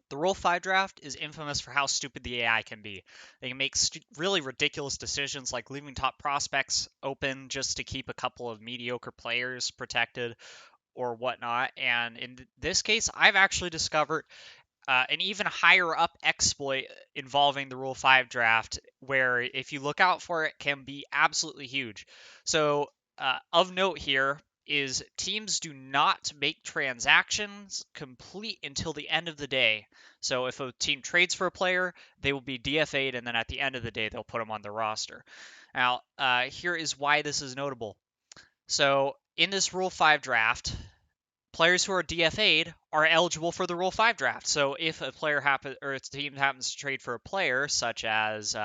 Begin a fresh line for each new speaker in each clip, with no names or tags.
The Rule 5 draft is infamous for how stupid the AI can be. They can make really ridiculous decisions like leaving top prospects open just to keep a couple of mediocre players protected or whatnot. And in this case, I've actually discovered an even higher up exploit involving the Rule 5 draft, where if you look out for it, can be absolutely huge. So, of note here is teams do not make transactions complete until the end of the day. So if a team trades for a player, they will be DFA'd, and then at the end of the day, they'll put them on the roster. Now, here is why this is notable. So in this Rule 5 draft, players who are DFA'd are eligible for the Rule 5 draft. So if a player or a team happens to trade for a player, such as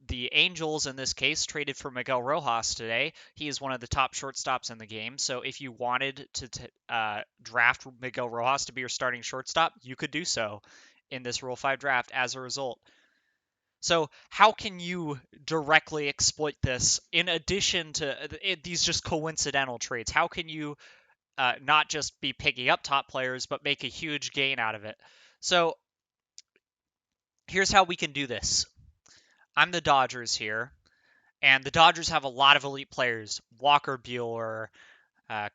the Angels in this case traded for Miguel Rojas today, he is one of the top shortstops in the game. So if you wanted to draft Miguel Rojas to be your starting shortstop, you could do so in this Rule 5 draft as a result. So how can you directly exploit this in addition to these just coincidental trades? How can you not just be picking up top players, but make a huge gain out of it? So here's how we can do this. I'm the Dodgers here, and the Dodgers have a lot of elite players. Walker Buehler,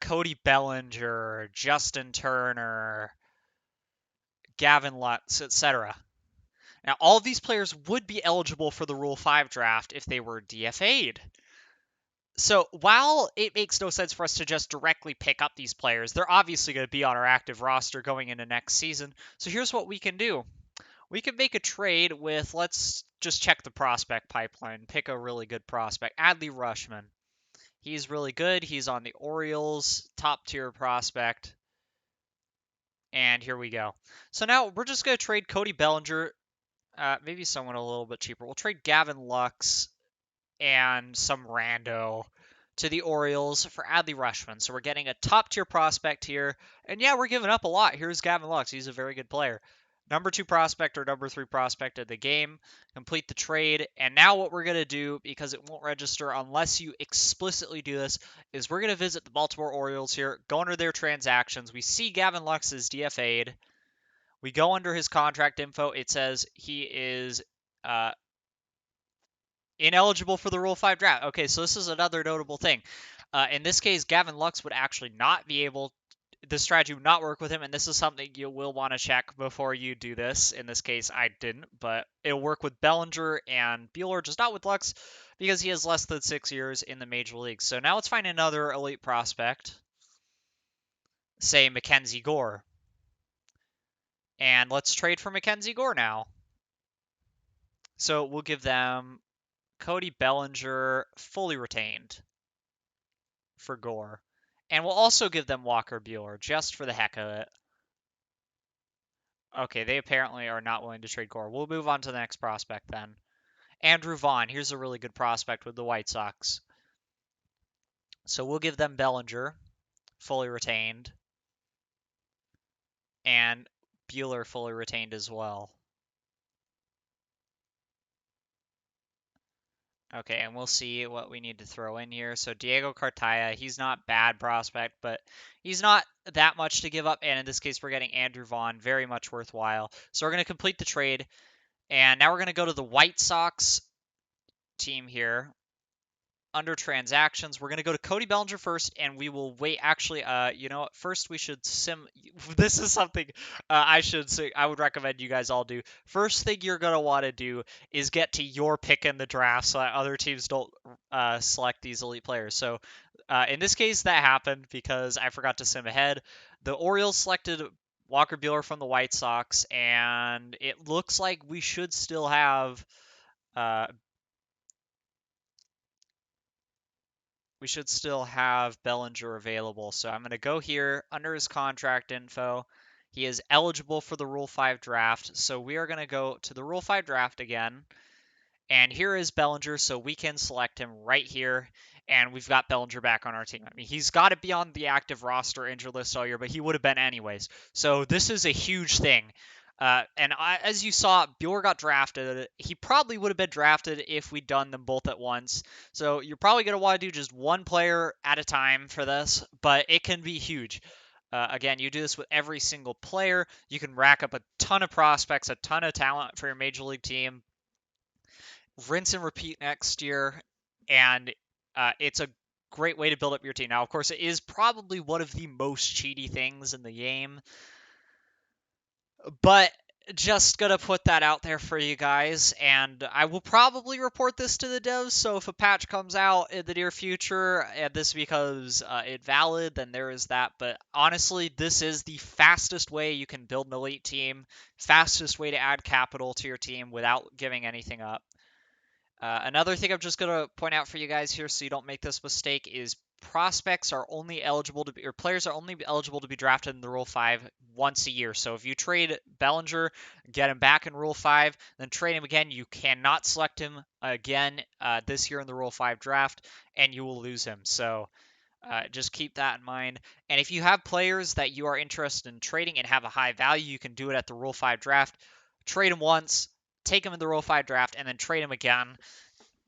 Cody Bellinger, Justin Turner, Gavin Lux, etc. Now, all of these players would be eligible for the Rule 5 draft if they were DFA'd. So while it makes no sense for us to just directly pick up these players, they're obviously going to be on our active roster going into next season. So here's what we can do. We can make a trade with, let's just check the prospect pipeline, pick a really good prospect. Adley Rutschman. He's really good. He's on the Orioles, top tier prospect. And here we go. So now we're just going to trade Cody Bellinger, maybe someone a little bit cheaper. We'll trade Gavin Lux and some rando to the Orioles for Adley Rutschman. So we're getting a top tier prospect here. And yeah, we're giving up a lot. Here's Gavin Lux. He's a very good player. Number 2 prospect or number 3 prospect of the game. Complete the trade. And now what we're going to do, because it won't register unless you explicitly do this, is we're going to visit the Baltimore Orioles here, go under their transactions. We see Gavin Lux is DFA'd. We go under his contract info. It says he is ineligible for the Rule 5 draft. Okay, so this is another notable thing. In this case, Gavin Lux would actually not be able, the strategy would not work with him, and this is something you will want to check before you do this. In this case, I didn't, but it'll work with Bellinger and Buehler, just not with Lux, because he has less than 6 years in the major leagues. So now let's find another elite prospect, say Mackenzie Gore. And let's trade for Mackenzie Gore now. So we'll give them Cody Bellinger fully retained for Gore. And we'll also give them Walker Buehler just for the heck of it. Okay, they apparently are not willing to trade Gore. We'll move on to the next prospect then. Andrew Vaughn. Here's a really good prospect with the White Sox. So we'll give them Bellinger fully retained. And Buehler fully retained as well. Okay, and we'll see what we need to throw in here. So Diego Cartaya, he's not bad prospect, but he's not that much to give up. And in this case, we're getting Andrew Vaughn, very much worthwhile. So we're going to complete the trade. And now we're going to go to the White Sox team here. Under transactions, we're going to go to Cody Bellinger first, and we will wait. Actually, you know what? First, we should This is something I should say. I would recommend you guys all do. First thing you're going to want to do is get to your pick in the draft, so that other teams don't select these elite players. So, in this case, that happened because I forgot to sim ahead. The Orioles selected Walker Buehler from the White Sox, and it looks like we should still have. We should still have Bellinger available. So I'm going to go here under his contract info. He is eligible for the Rule 5 draft. So we are going to go to the Rule 5 draft again. And here is Bellinger, so we can select him right here. And we've got Bellinger back on our team. I mean, he's got to be on the active roster injured list all year, but he would have been anyways. So this is a huge thing. As you saw, Buehler got drafted. He probably would have been drafted if we'd done them both at once. So you're probably going to want to do just one player at a time for this, but it can be huge. Again, you do this with every single player. You can rack up a ton of prospects, a ton of talent for your major league team. Rinse and repeat next year, and it's a great way to build up your team. Now, of course, it is probably one of the most cheaty things in the game, but just gonna put that out there for you guys, and I will probably report this to the devs. So if a patch comes out in the near future and this becomes invalid, then there is that. But honestly, this is the fastest way you can build an elite team, fastest way to add capital to your team without giving anything up. Another thing I'm just going to point out for you guys here so you don't make this mistake is prospects are only eligible to be, or players are only eligible to be drafted in the Rule 5 once a year. So if you trade Bellinger, get him back in Rule 5, then trade him again, you cannot select him again this year in the Rule 5 draft, and you will lose him. So just keep that in mind. And if you have players that you are interested in trading and have a high value, you can do it at the Rule 5 draft. Trade them once, take them in the Rule 5 draft, and then trade them again.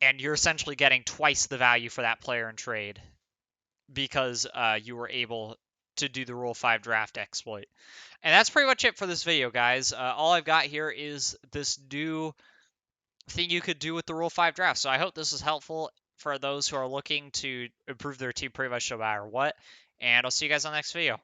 And you're essentially getting twice the value for that player in trade because you were able to do the Rule 5 draft exploit. And that's pretty much it for this video, guys. All I've got here is this new thing you could do with the Rule 5 draft. So I hope this is helpful for those who are looking to improve their team pretty much no matter what. And I'll see you guys on the next video.